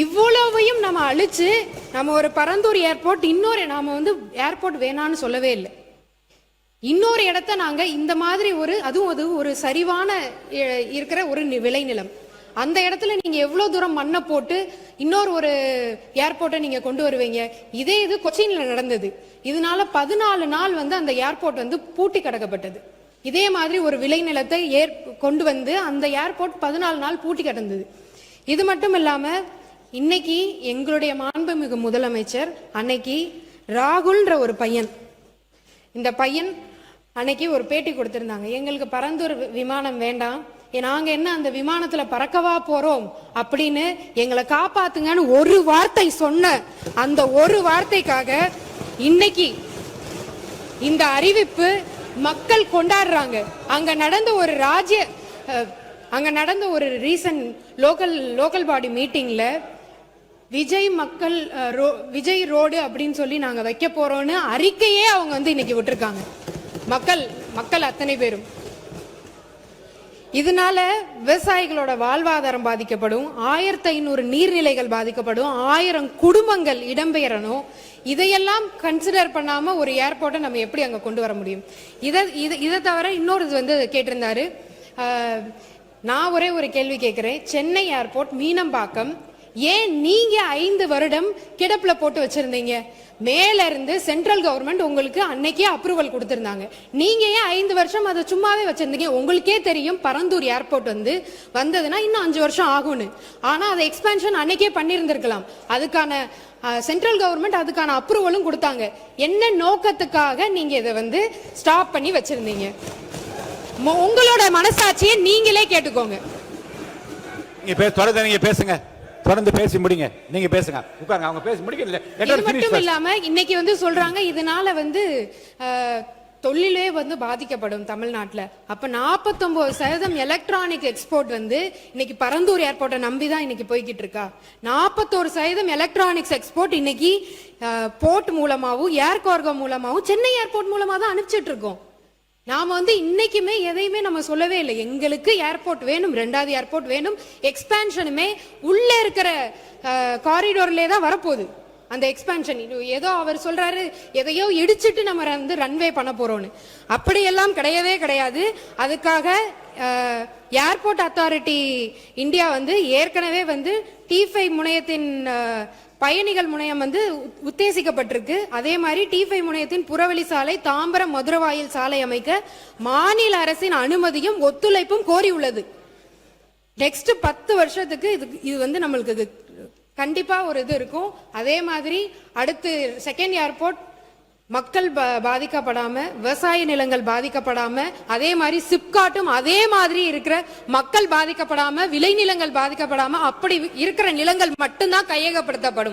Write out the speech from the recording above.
இவ்வளவையும் நம்ம அழிச்சு நம்ம ஒரு பரந்தூர் ஏர்போர்ட் இன்னொரு நாம வந்து ஏர்போர்ட் வேணான்னு சொல்லவே இல்லை. இன்னொரு இடத்த நாங்க இந்த மாதிரி அதுவும் அது ஒரு சரிவான இருக்கிற ஒரு விளைநிலம், அந்த இடத்துல நீங்க எவ்வளவு தூரம் மண்ணை போட்டு இன்னொரு ஒரு ஏர்போர்ட்டை நீங்க கொண்டு வருவீங்க? இதே இது கொச்சின்ல நடந்தது. இதனால 14 நாள் வந்து அந்த ஏர்போர்ட் வந்து பூட்டி கிடக்கப்பட்டது. இதே மாதிரி ஒரு விளைநிலத்தை கொண்டு வந்து அந்த ஏர்போர்ட் 14 நாள் பூட்டி கிடந்தது. இது மட்டும் இல்லாம இன்னைக்கு எங்களுடைய மாண்புமிகு முதலமைச்சர் அன்னைக்கு ராகுல்ன்ற ஒரு பையன், இந்த பையன் அன்னைக்கு ஒரு பேட்டி கொடுத்திருந்தாங்க. எங்களுக்கு பரந்தூர் விமானம் வேண்டாம், நாங்க என்ன அந்த விமானத்துல பறக்கவா போறோம் அப்படின்னு எங்களை காப்பாத்துங்கன்னு ஒரு வார்த்தை சொன்ன அந்த ஒரு வார்த்தைக்காக இன்னைக்கு இந்த அறிவிப்பு மக்கள் கொண்டாடுறாங்க. அங்க நடந்த ஒரு ரீசன்ட் லோக்கல் பாடி மீட்டிங்ல விஜய் ரோடு அப்படின்னு சொல்லி நாங்க வைக்க போறோம்னு அறிக்கையே அவங்க வந்து இன்னைக்கு விட்டுருக்காங்க. மக்கள் அத்தனை பேரும். இதனால விவசாயிகளோட வாழ்வாதாரம் பாதிக்கப்படும், 1500 நீர்நிலைகள் பாதிக்கப்படும், 1000 குடும்பங்கள் இடம்பெயரணும். இதையெல்லாம் கன்சிடர் பண்ணாம ஒரு ஏர்போர்ட்டை நம்ம எப்படி அங்க கொண்டு வர முடியும்? இதை தவிர இன்னொரு வந்து கேட்டிருந்தாரு. நான் ஒரே ஒரு கேள்வி கேட்கிறேன். சென்னை ஏர்போர்ட் மீனம்பாக்கம் ஏன் நீங்க 5 வருடம் கிடப்புல போட்டு வச்சிருந்தீங்க? மேல இருந்து சென்ட்ரல் கவர்மெண்ட் உங்களுக்கு அன்னைக்கே அப்ரூவல் கொடுத்திருந்தாங்க. நீங்க ஏன் 5 வருஷம் அதை சும்மாவே வச்சிருந்தீங்க? உங்களுக்கே தெரியும் பரந்தூர் ஏர்போர்ட் வந்ததுன்னா இன்னும் 5 வருஷம் ஆகும்னு. ஆனா அதை எக்ஸ்பேன்ஷன் அன்னைக்கே பண்ணியிருந்திருக்கலாம். அதுக்கான சென்ட்ரல் கவர்மெண்ட் அதுக்கான அப்ரூவலும் கொடுத்தாங்க. என்ன நோக்கத்துக்காக நீங்க இதை வந்து ஸ்டாப் பண்ணி வச்சிருந்தீங்க? உங்களோட மனசாட்சியை நீங்களே கேட்டுக்கோங்க. நீங்க பேசுங்க, தொடர்ந்து பேசி முடிங்க. நீங்க பேசுங்க, உட்காருங்க, அவங்க பேசி முடிக்கல. இது மட்டும் இல்லாம இன்னைக்கு வந்து சொல்றாங்க இதனால வந்து தொழிலே வந்து பாதிக்கப்படும் தமிழ்நாட்டுல. அப்ப 49% எலக்ட்ரானிக் எக்ஸ்போர்ட் வந்து இன்னைக்கு பரந்தூர் ஏர்போர்ட்டை நம்பிதான் இன்னைக்கு போய்கிட்டு இருக்கா. 41% எலக்ட்ரானிக்ஸ் எக்ஸ்போர்ட் இன்னைக்கு போர்ட் மூலமாவும் ஏர் கார்கோ மூலமாவும் சென்னை ஏர்போர்ட் மூலமா தான் அனுப்பிச்சிட்டு இருக்கோம். நாம வந்து இன்னைக்குமே எதையுமே நம்ம சொல்லவே இல்லை. எங்களுக்கு ஏர்போர்ட் வேணும், 2வது ஏர்போர்ட் வேணும். எக்ஸ்பேன்ஷனுமே உள்ள இருக்கிற காரிடோர்லே தான் வரப்போகுது. அந்த எக்ஸ்பேன்ஷன் ஏதோ அவர் சொல்றாரு எதையோ இடிச்சிட்டு நம்ம வந்து ரன்வே பண்ண போறோம்னு. அப்படியெல்லாம் கிடையவே கிடையாது. அதுக்காக ஏர்போர்ட் அத்தாரிட்டி இந்தியா வந்து ஏற்கனவே வந்து T5 முனையத்தின் பயணிகள் முனையம் வந்து உத்தேசிக்கப்பட்டிருக்கு. அதே மாதிரி T5 முனையத்தின் புறவழி சாலை, தாம்பரம் மதுரவாயில் சாலை அமைக்க மாநில அரசின் அனுமதியும் ஒத்துழைப்பும் கோரி உள்ளது. நெக்ஸ்ட் 10 வருஷத்துக்கு இது வந்து நம்மளுக்கு கண்டிப்பா ஒரு இது இருக்கும். அதே மாதிரி அடுத்து செகண்ட் ஏர்போர்ட் மக்கள் பாதிக்கப்படாம, விவசாய நிலங்கள் பாதிக்கப்படாம, அதே மாதிரி சிப்காட்டும் அதே மாதிரி இருக்கிற மக்கள் பாதிக்கப்படாம, விளைநிலங்கள் பாதிக்கப்படாம, அப்படி இருக்கிற நிலங்கள் மட்டும்தான் கையகப்படுத்தப்படும்.